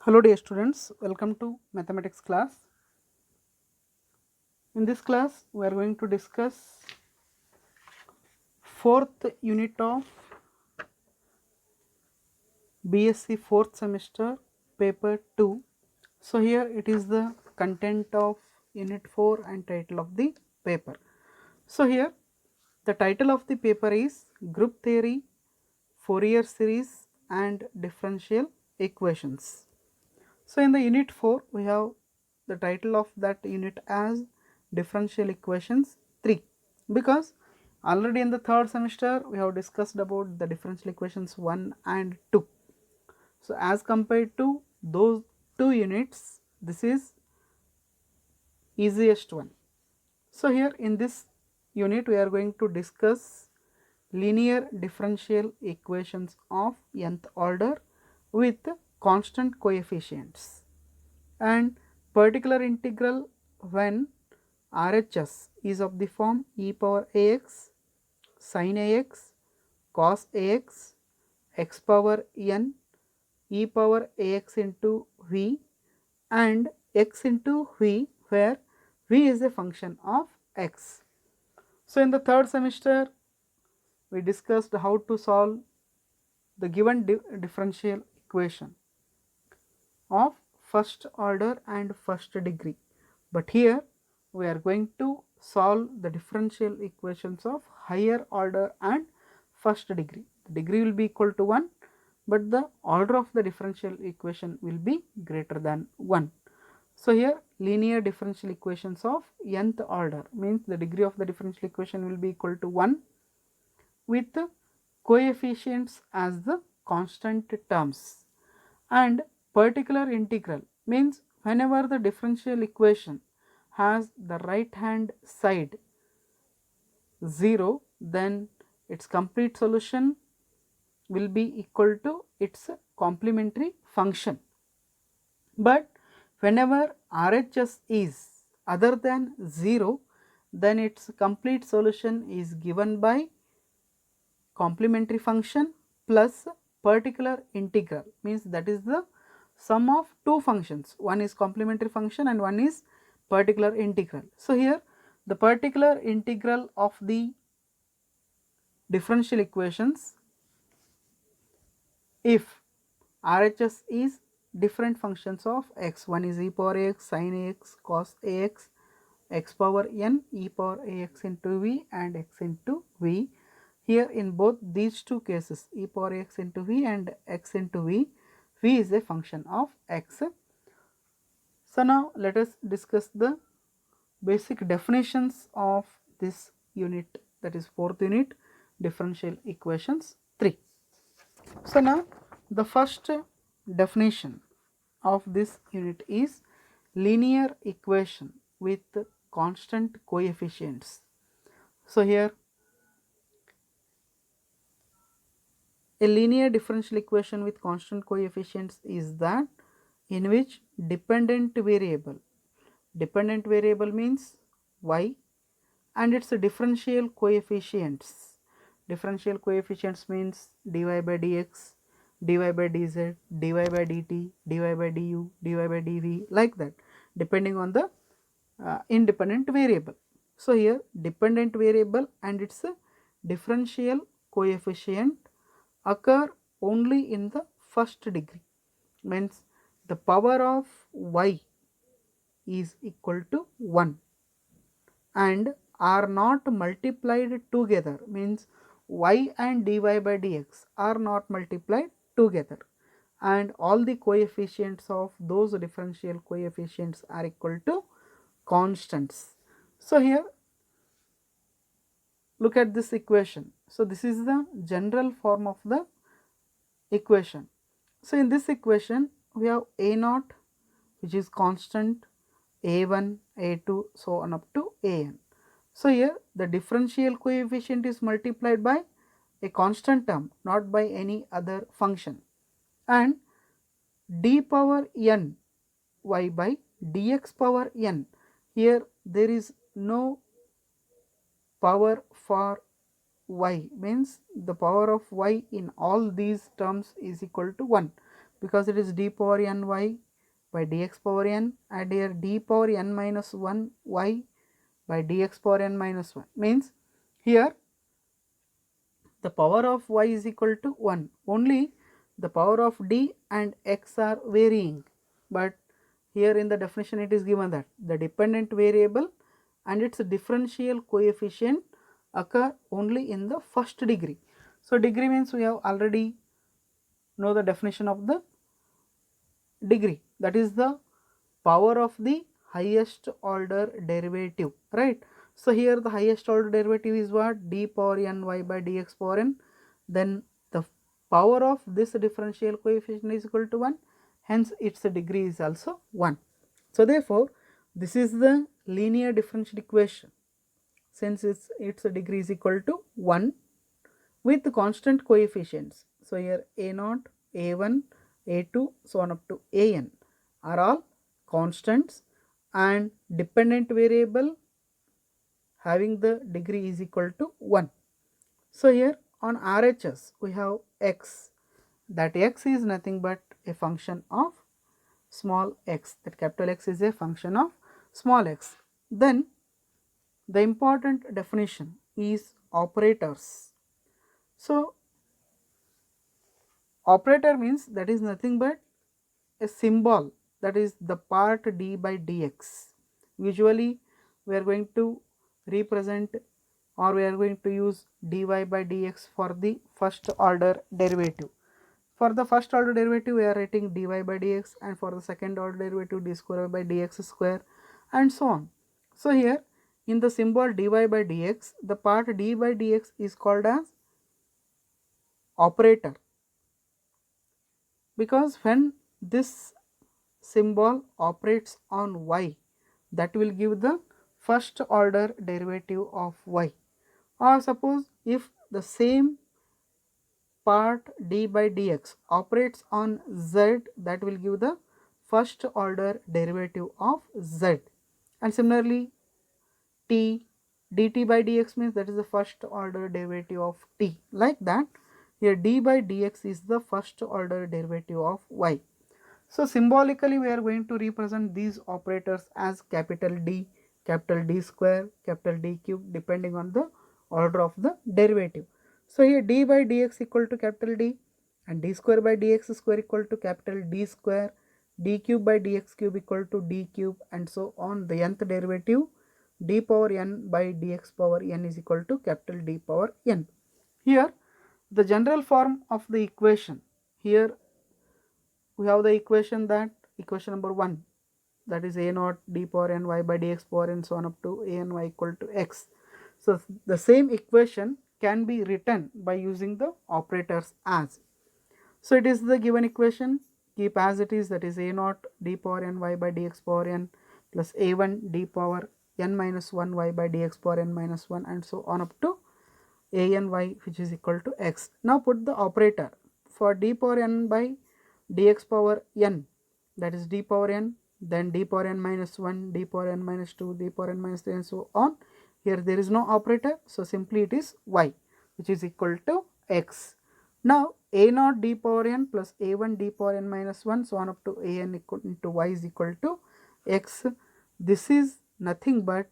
Hello dear students, welcome to mathematics class. In this class we are going to discuss fourth unit of BSc fourth semester paper 2. So here it is the content of unit 4 and title of the paper. So here the title of the paper is Group Theory, Fourier Series and Differential Equations. So in the unit 4 we have the title of that unit as differential equations 3, because already in the third semester we have discussed about the differential equations 1 and 2. So as compared to those two units, this is easiest one. So here in this unit we are going to discuss linear differential equations of nth order with constant coefficients and particular integral when RHS is of the form e power ax sin ax cos ax x power n e power ax into v and x into v, where v is a function of x. So in the third semester we discussed how to solve the given differential equation of first order and first degree, but here we are going to solve the differential equations of higher order and first degree. The degree will be equal to 1, but the order of the differential equation will be greater than 1. So here linear differential equations of nth order means the degree of the differential equation will be equal to 1 with coefficients as the constant terms, and particular integral means whenever the differential equation has the right hand side 0, then its complete solution will be equal to its complementary function. But whenever RHS is other than 0, then its complete solution is given by complementary function plus particular integral, means that is the sum of two functions, one is complementary function and one is particular integral. So here the particular integral of the differential equations, if RHS is different functions of x, one is e power ax sin ax cos ax x power n e power ax into v and x into v. Here in both these two cases, e power x into v and x into v, v is a function of x. So now let us discuss the basic definitions of this unit, that is fourth unit, differential equations 3. So now the first definition of this unit is linear equation with constant coefficients. So here a linear differential equation with constant coefficients is that in which dependent variable means y and its differential coefficients. Differential coefficients means dy by dx, dy by dz, dy by dt, dy by du, dy by dv, like that, depending on the independent variable. So here dependent variable and its differential coefficient occur only in the first degree, means the power of y is equal to 1 and are not multiplied together, means y and dy by dx are not multiplied together, and all the coefficients of those differential coefficients are equal to constants. So here look at this equation. So this is the general form of the equation. So in this equation we have a naught, which is constant, a1, a2, so on up to an. So here the differential coefficient is multiplied by a constant term, not by any other function, and d power n y by dx power n, here there is no power for y, means the power of y in all these terms is equal to 1, because it is d power n y by dx power n, and here d power n minus 1 y by dx power n minus 1 means here the power of y is equal to 1, only the power of d and x are varying, but here in the definition it is given that the dependent variable and its differential coefficient occur only in the first degree. So degree means we have already know the definition of the degree, that is the power of the highest order derivative, right. So here the highest order derivative is what, d power n y by dx power n, then the power of this differential coefficient is equal to 1, hence its degree is also 1. So therefore this is the linear differential equation since its degree is equal to 1 with constant coefficients. So here a0, a1, a2, so on up to an are all constants, and dependent variable having the degree is equal to 1. So here on RHS we have x, that x is nothing but a function of small x, that capital X is a function of small x. Then the important definition is operators. So operator means that is nothing but a symbol, that is the part d by dx. Usually we are going to represent or we are going to use dy by dx for the first order derivative. For the first order derivative we are writing dy by dx, and for the second order derivative d square by dx square, and so on. So here in the symbol dy by dx, the part d by dx is called as operator, because when this symbol operates on y, that will give the first order derivative of y. Or suppose if the same part d by dx operates on z, that will give the first order derivative of z. And similarly t, dt by dx means that is the first order derivative of t, like that here d by dx is the first order derivative of y. So symbolically we are going to represent these operators as capital D square, capital D cube, depending on the order of the derivative. So here d by dx equal to capital D, and d square by dx square equal to capital D square, d cube by dx cube equal to d cube, and so on. The nth derivative d power n by dx power n is equal to capital D power n. Here the general form of the equation, here we have the equation, that equation number 1, that is a0 d power n y by dx power n so on up to a n y equal to x. So the same equation can be written by using the operators as. So it is the given equation, keep as it is, that is a0 d power n y by dx power n plus a1 d power n minus 1 y by dx power n minus 1, and so on up to a n y, which is equal to x. Now put the operator for d power n by dx power n, that is d power n, then d power n minus 1, d power n minus 2, d power n minus 3, and so on. Here there is no operator, so simply it is y, which is equal to x. Now a0 d power n plus a1 d power n minus 1 so on up to a n equal into y is equal to x. This is nothing but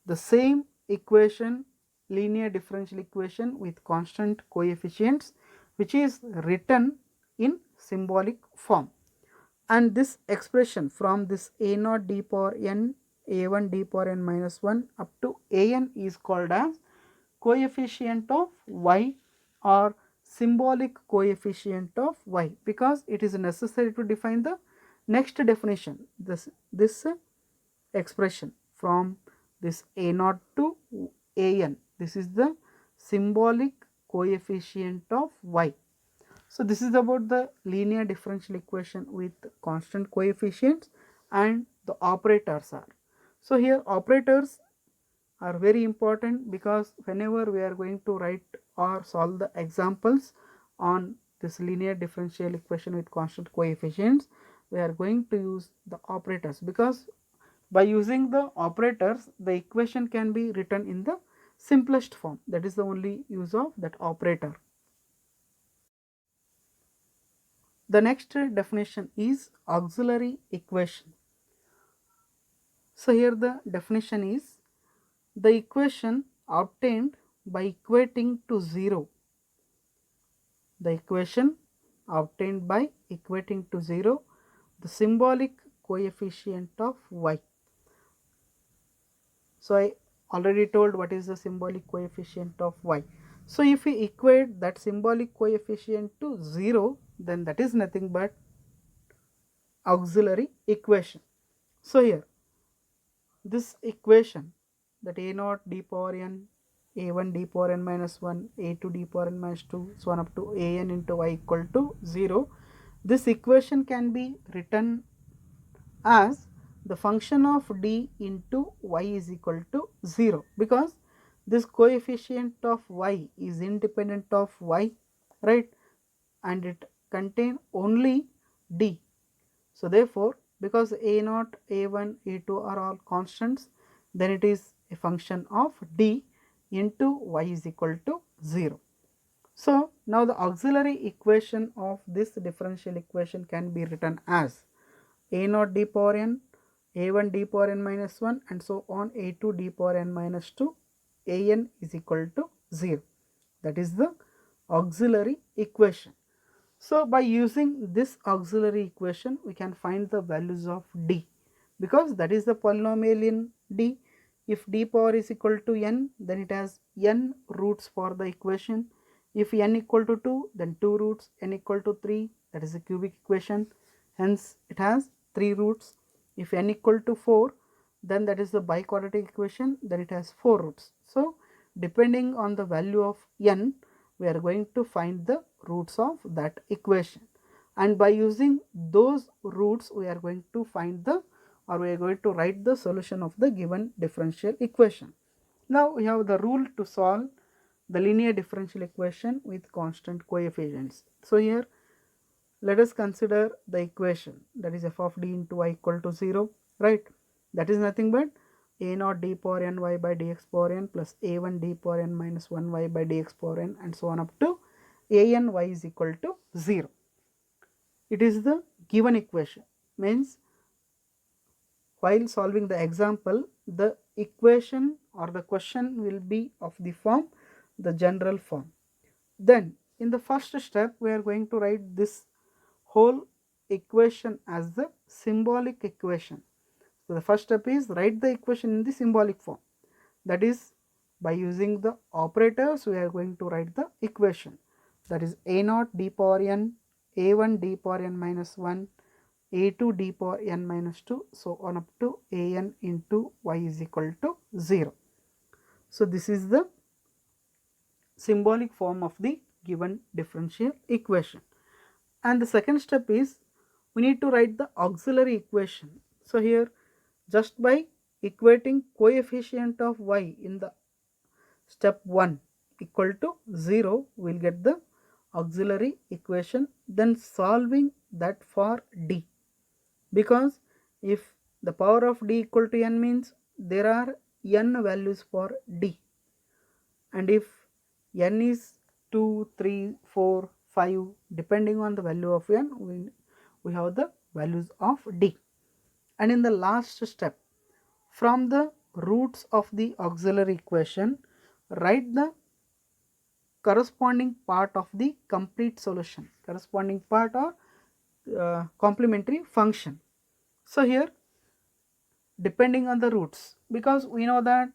the same equation, linear differential equation with constant coefficients, which is written in symbolic form. And this expression from this a0 d power n, a1 d power n minus 1 up to an is called as coefficient of y or symbolic coefficient of y, because it is necessary to define the next definition, this expression from this a0 to an, this is the symbolic coefficient of y. So this is about the linear differential equation with constant coefficients, and the operators are. So here operators are very important, because whenever we are going to write or solve the examples on this linear differential equation with constant coefficients, we are going to use the operators, because by using the operators the equation can be written in the simplest form. That is the only use of that operator. The next definition is auxiliary equation. So here the definition is the equation obtained by equating to 0. The equation obtained by equating to 0 the symbolic coefficient of y. So I already told what is the symbolic coefficient of y. So if we equate that symbolic coefficient to 0, then that is nothing but auxiliary equation. So here this equation, that a naught d power n, a1 d power n minus 1, a2 d power n minus 2, so on up to an into y equal to 0, this equation can be written as the function of d into y is equal to 0, because this coefficient of y is independent of y, right, and it contain only d. So therefore, because a naught, a1, a2 are all constants, then it is a function of d into y is equal to 0. So now the auxiliary equation of this differential equation can be written as a naught d power n, a1 d power n minus 1, and so on, a2 d power n minus 2, an is equal to 0. That is the auxiliary equation. So by using this auxiliary equation, we can find the values of d, because that is the polynomial in d. If d power is equal to n, then it has n roots for the equation. If n equal to 2, then 2 roots, n equal to 3, that is a cubic equation, hence it has 3 roots. If n equal to 4, then that is the biquadratic equation, then it has 4 roots. So depending on the value of n, we are going to find the roots of that equation, and by using those roots we are going to find the, or we are going to write the solution of the given differential equation. Now we have the rule to solve the linear differential equation with constant coefficients. So here let us consider the equation, that is f of d into y equal to 0, right. That is nothing but a naught d power n y by dx power n plus a1 d power n minus 1 y by dx power n, and so on up to a n y is equal to 0. It is the given equation, means while solving the example, the equation or the question will be of the form, the general form. Then in the first step, we are going to write this whole equation as the symbolic equation. So the first step is write the equation in the symbolic form. That is, by using the operators, we are going to write the equation. That is a naught d power n, a1 d power n minus 1, a2 d power n minus 2, so on up to an into y is equal to 0. So this is the symbolic form of the given differential equation. And the second step is we need to write the auxiliary equation. So here just by equating coefficient of y in the step 1 equal to 0, we will get the auxiliary equation, then solving that for d, because if the power of d equal to n means there are n values for d, and if n is 2, 3, 4, 5, depending on the value of n, we have the values of d. And in the last step, from the roots of the auxiliary equation, write the corresponding part of the complete solution, corresponding part or complementary function. So here depending on the roots, because we know that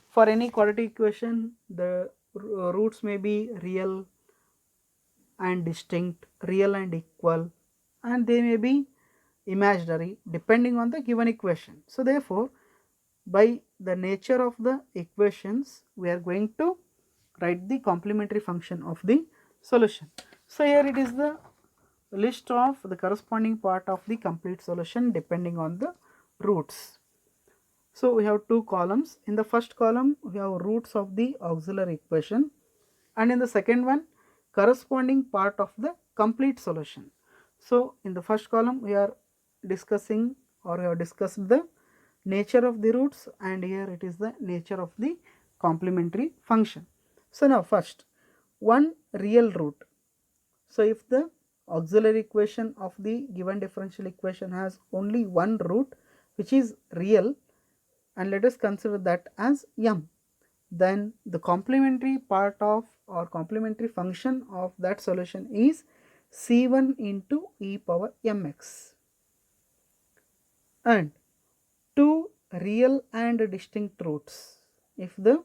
for any quadratic equation the roots may be real and distinct, real and equal, and they may be imaginary depending on the given equation. So therefore by the nature of the equations we are going to write the complementary function of the solution. So here it is the list of the corresponding part of the complete solution depending on the roots. So we have two columns. In the first column we have roots of the auxiliary equation, and in the second one corresponding part of the complete solution. So in the first column we are discussing, or we have discussed the nature of the roots, and here it is the nature of the complementary function. So now first, one real root. So if the auxiliary equation of the given differential equation has only one root which is real, and let us consider that as m, then the complementary part of or complementary function of that solution is c1 into e power mx. And two real and distinct roots. If the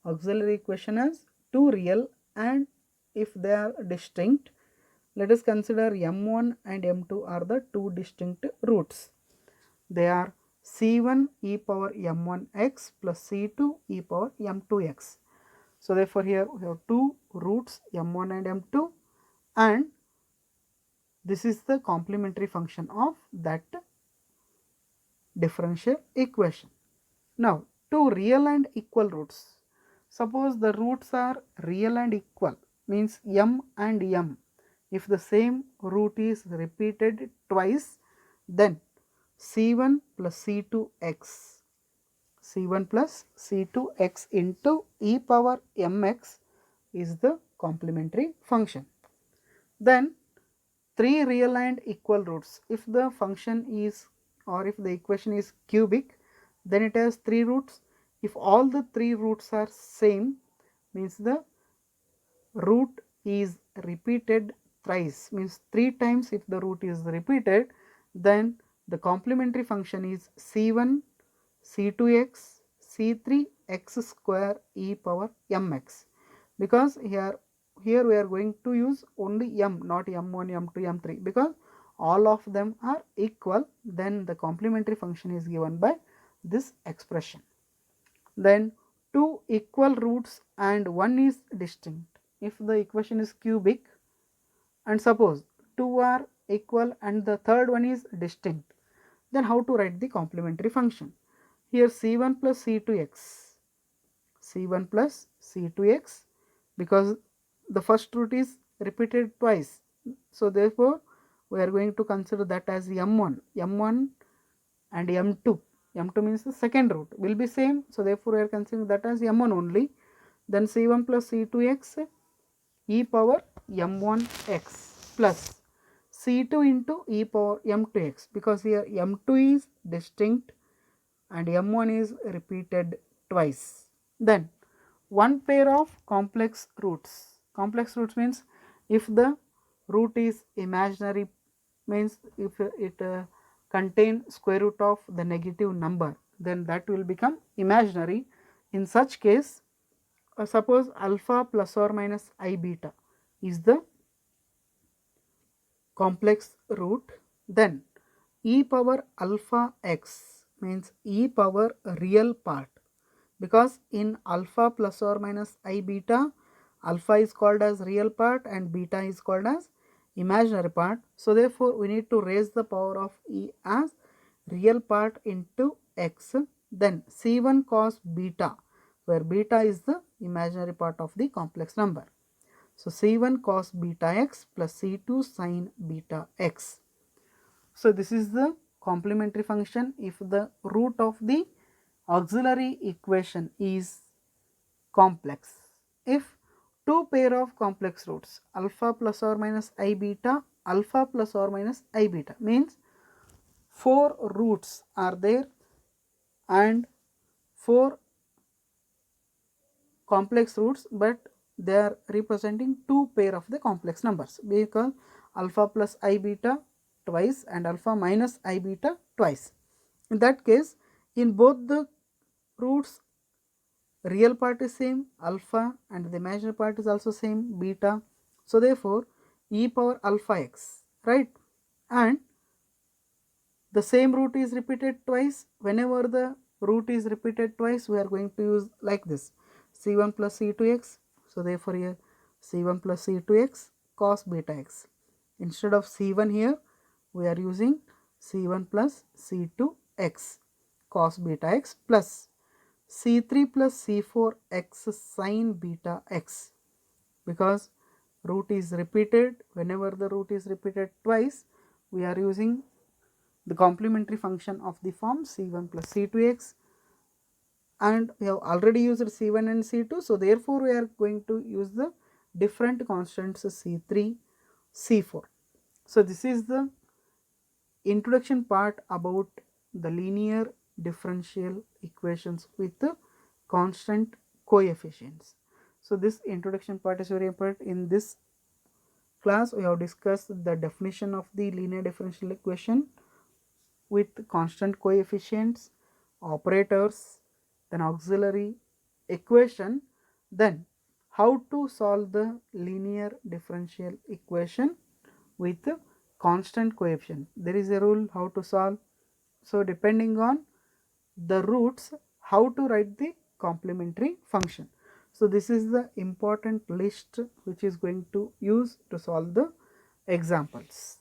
auxiliary equation has two real and if they are distinct, let us consider m1 and m2 are the two distinct roots. They are c1 e power m1x plus c2 e power m2x. So therefore here we have two roots m1 and m2, and this is the complementary function of that differential equation. Now two real and equal roots. Suppose the roots are real and equal, means m and m. If the same root is repeated twice, then c1 plus c2x, c1 plus c2x into e power mx is the complementary function. Then three real and equal roots. If the function is or if the equation is cubic, then it has three roots. If all the three roots are same, means the root is repeated thrice, means three times. If the root is repeated, then the complementary function is c1 c2x c3 x square e power mx, because here we are going to use only m, not m1 m2 m3, because all of them are equal. Then the complementary function is given by this expression. Then two equal roots and one is distinct. If the equation is cubic and suppose two are equal and the third one is distinct, then how to write the complementary function? Here c1 plus c2x, c1 plus c2x, because the first root is repeated twice, so therefore we are going to consider that as m1 and m2. m2 means the second root will be same, so therefore we are considering that as m1 only. Then c1 plus c2x e power m1x plus c2 into e power m2x, because here m2 is distinct and m1 is repeated twice. Then one pair of complex roots. Complex roots means if the root is imaginary, means if it contain square root of the negative number, then that will become imaginary. In such case, suppose alpha plus or minus I beta is the complex root, then e power alpha x means e power real part, because in alpha plus or minus I beta, alpha is called as real part and beta is called as imaginary part. So therefore we need to raise the power of e as real part into x. Then c1 cos beta, where beta is the imaginary part of the complex number. So c1 cos beta x plus c2 sin beta x. So this is the complementary function if the root of the auxiliary equation is complex. If two pair of complex roots, alpha plus or minus I beta, alpha plus or minus I beta, means four roots are there and four complex roots, but they are representing two pair of the complex numbers, because alpha plus I beta twice and alpha minus I beta twice. In that case, in both the roots, real part is same alpha and the imaginary part is also same beta. So therefore e power alpha x, right? And the same root is repeated twice. Whenever the root is repeated twice, we are going to use like this, c1 plus c2x. So therefore here c1 plus c2x cos beta x. Instead of c1 here, we are using c1 plus c2x cos beta x plus c3 plus c4 x sin beta x, because root is repeated. Whenever the root is repeated twice, we are using the complementary function of the form c1 plus c2x, and we have already used c1 and c2, so therefore we are going to use the different constants c3, c4. So this is the introduction part about the linear differential equations with the constant coefficients. So this introduction part is very important. In this class we have discussed the definition of the linear differential equation with constant coefficients, operators, then auxiliary equation, then how to solve the linear differential equation with constant coefficient. There is a rule how to solve. So depending on the roots, how to write the complementary function. So this is the important list which is going to use to solve the examples.